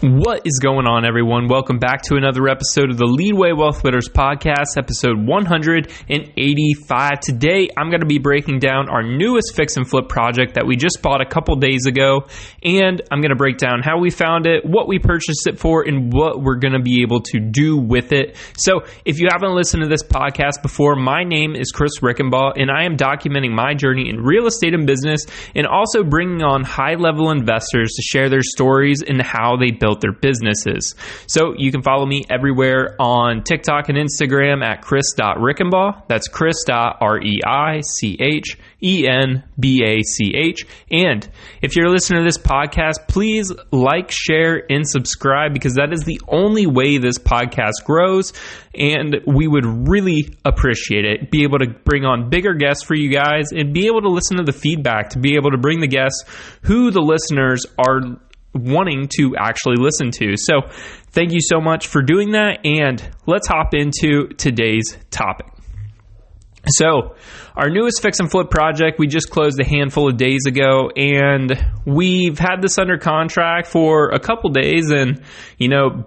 What is going on, everyone? Welcome back to another episode of the Leadway Wealth Builders Podcast, episode 185. Today, I'm going to be breaking down our newest fix and flip project that we just bought a couple days ago, and I'm going to break down how we found it, what we purchased it for, and what we're going to be able to do with it. So, if you haven't listened to this podcast before, my name is Chris Rickenbaugh, and I am documenting my journey in real estate and business, and also bringing on high-level investors to share their stories and how they built their businesses. So you can follow me everywhere on TikTok and Instagram at chris.rickenbaugh. That's chris.reichen.bach. And if you're listening to this podcast, please like, share, and subscribe, because that is the only way this podcast grows. And we would really appreciate it. Be able to bring on bigger guests for you guys and be able to listen to the feedback, to be able to bring the guests who the listeners are wanting to actually listen to. So thank you so much for doing that, and let's hop into today's topic. So our newest fix and flip project, we just closed a handful of days ago, and we've had this under contract for a couple days, and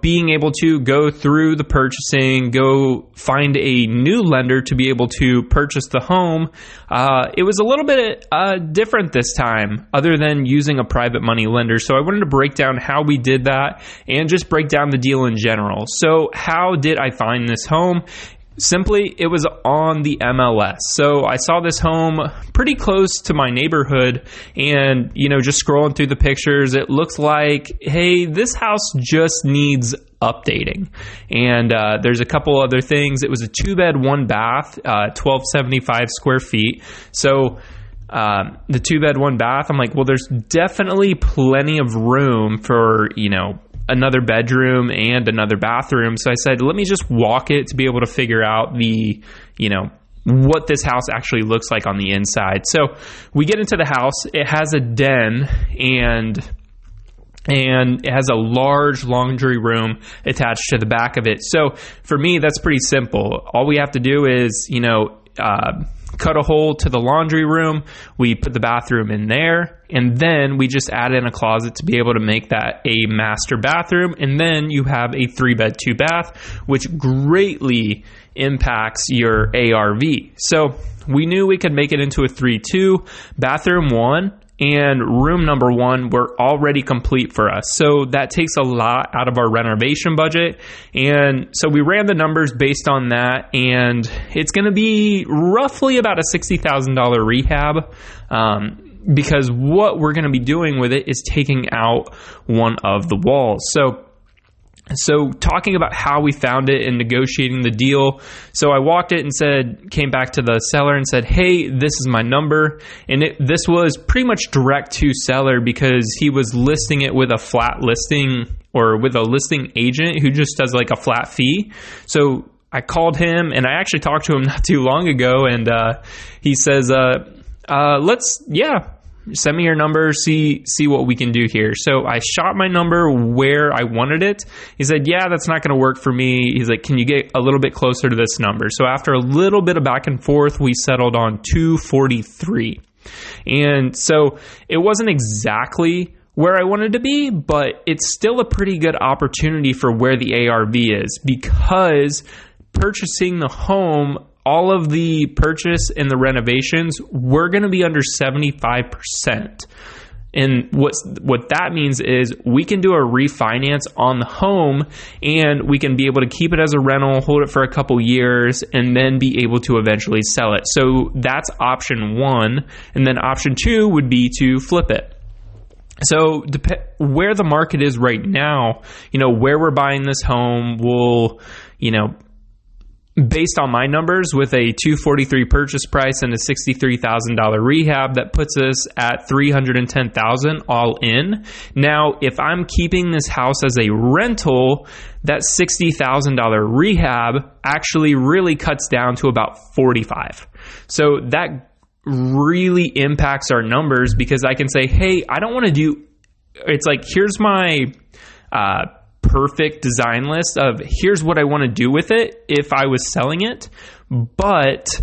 being able to go through the purchasing, go find a new lender to be able to purchase the home, it was a little bit different this time, other than using a private money lender. So I wanted to break down how we did that and just break down the deal in general. So how did I find this home? Simply, it was on the MLS. So I saw this home pretty close to my neighborhood, and, just scrolling through the pictures, it looks like, hey, this house just needs updating. And there's a couple other things. It was a 2-bed, 1-bath, 1,275 square feet. So the 2-bed, 1-bath, I'm like, well, there's definitely plenty of room for, another bedroom and another bathroom. So I said, let me just walk it to be able to figure out the, what this house actually looks like on the inside. So we get into the house. It has a den and it has a large laundry room attached to the back of it. So for me, that's pretty simple. All we have to do is, cut a hole to the laundry room. We put the bathroom in there, and then we just add in a closet to be able to make that a master bathroom. And then you have a 3-bed, 2-bath, which greatly impacts your ARV. So we knew we could make it into a 3-2. Bathroom 1 and room number 1 were already complete for us. So that takes a lot out of our renovation budget. And so we ran the numbers based on that, and it's going to be roughly about a $60,000 rehab, because what we're going to be doing with it is taking out one of the walls. So talking about how we found it and negotiating the deal. So I walked it and came back to the seller and said, hey, this is my number. And this was pretty much direct to seller, because he was listing it with a flat listing, or with a listing agent who just does like a flat fee. So I called him, and I actually talked to him not too long ago. And he says, send me your number, see what we can do here. So I shot my number where I wanted it. He said, yeah, that's not going to work for me. He's like, can you get a little bit closer to this number? So after a little bit of back and forth, we settled on 243. And so it wasn't exactly where I wanted to be, but it's still a pretty good opportunity for where the ARV is, because purchasing the home, all of the purchase and the renovations, we're going to be under 75%. And what that means is we can do a refinance on the home, and we can be able to keep it as a rental, hold it for a couple years, and then be able to eventually sell it. So that's option 1. And then option 2 would be to flip it. So where the market is right now, where we're buying this home will, based on my numbers, with a $243 purchase price and a $63,000 rehab, that puts us at $310,000 all in. Now, if I'm keeping this house as a rental, that $60,000 rehab actually really cuts down to about $45,000. So that really impacts our numbers, because I can say, hey, I don't want to do, it's like, here's my perfect design list of here's what I want to do with it if I was selling it. But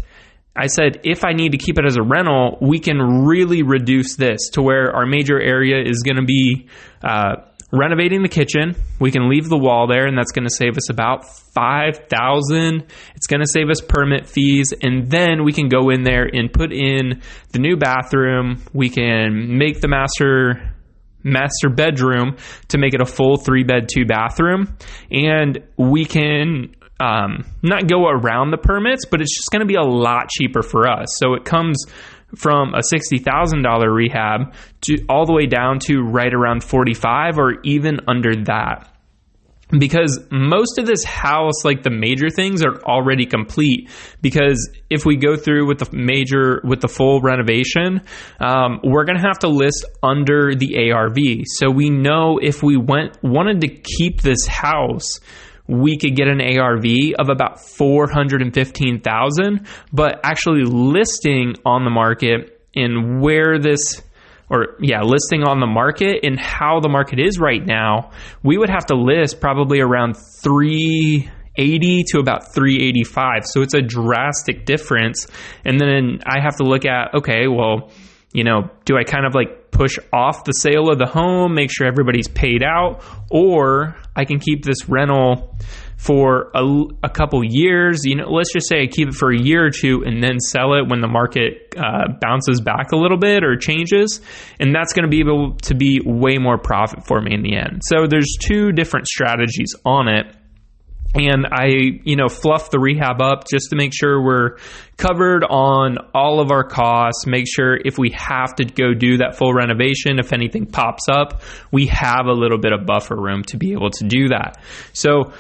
I said, if I need to keep it as a rental, we can really reduce this to where our major area is going to be renovating the kitchen. We can leave the wall there, and that's going to save us about $5,000. It's going to save us permit fees, and then we can go in there and put in the new bathroom. We can make the master bedroom to make it a full 3-bed, 2-bathroom, and we can not go around the permits, but it's just going to be a lot cheaper for us. So it comes from a $60,000 rehab to all the way down to right around 45 or even under that. Because most of this house, like the major things, are already complete. Because if we go through with the full renovation, we're going to have to list under the ARV. So we know if we wanted to keep this house, we could get an ARV of about $415,000, but actually listing on the market and listing on the market and how the market is right now, we would have to list probably around $380,000 to about $385,000. So it's a drastic difference. And then I have to look at, okay, well, do I kind of like push off the sale of the home, make sure everybody's paid out, or I can keep this rental for a couple years. Let's just say I keep it for a year or two and then sell it when the market bounces back a little bit or changes, and that's going to be able to be way more profit for me in the end. So there's 2 different strategies on it. And I, fluff the rehab up just to make sure we're covered on all of our costs, make sure if we have to go do that full renovation, if anything pops up, we have a little bit of buffer room to be able to do that. So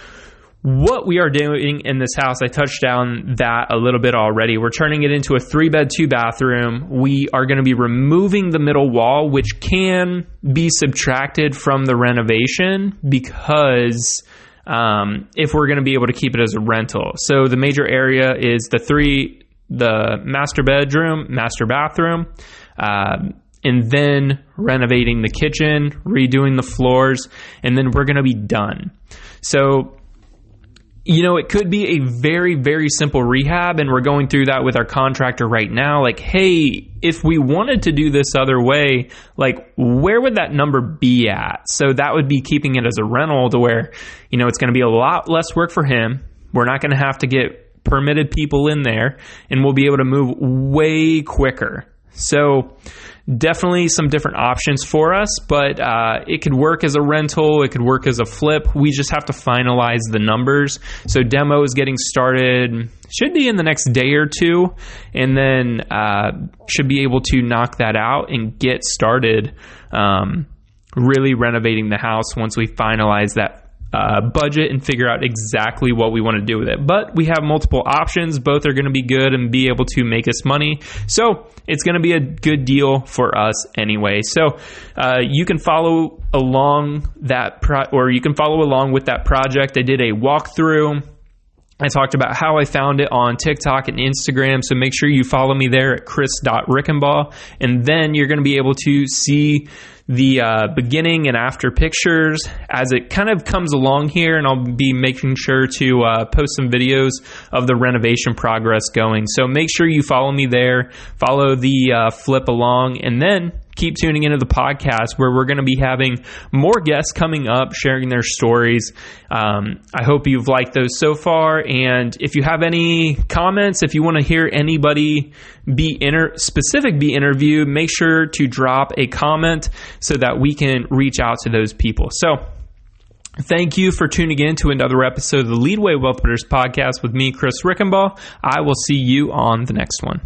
what we are doing in this house, I touched on that a little bit already. We're turning it into a 3-bed, 2-bathroom. We are going to be removing the middle wall, which can be subtracted from the renovation because if we're going to be able to keep it as a rental. So the major area is the master bedroom, master bathroom, and then renovating the kitchen, redoing the floors, and then we're going to be done. So, it could be a very, very simple rehab, and we're going through that with our contractor right now. Like, hey, if we wanted to do this other way, like, where would that number be at? So that would be keeping it as a rental to where, it's going to be a lot less work for him. We're not going to have to get permitted people in there, and we'll be able to move way quicker. So definitely some different options for us, but it could work as a rental. It could work as a flip. We just have to finalize the numbers. So demo is getting started, should be in the next day or two, and then should be able to knock that out and get started really renovating the house once we finalize that budget and figure out exactly what we want to do with it. But we have multiple options. Both are going to be good and be able to make us money. So it's going to be a good deal for us anyway. So you can follow along you can follow along with that project. I did a walkthrough. I talked about how I found it on TikTok and Instagram, so make sure you follow me there at chris.rickenbaugh, and then you're going to be able to see the beginning and after pictures as it kind of comes along here, and I'll be making sure to post some videos of the renovation progress going. So make sure you follow me there, follow the flip along, and then keep tuning into the podcast where we're going to be having more guests coming up, sharing their stories. I hope you've liked those so far. And if you have any comments, if you want to hear anybody be interviewed, make sure to drop a comment so that we can reach out to those people. So thank you for tuning in to another episode of the Leadway Wealth Builders podcast with me, Chris Rickenbaugh. I will see you on the next one.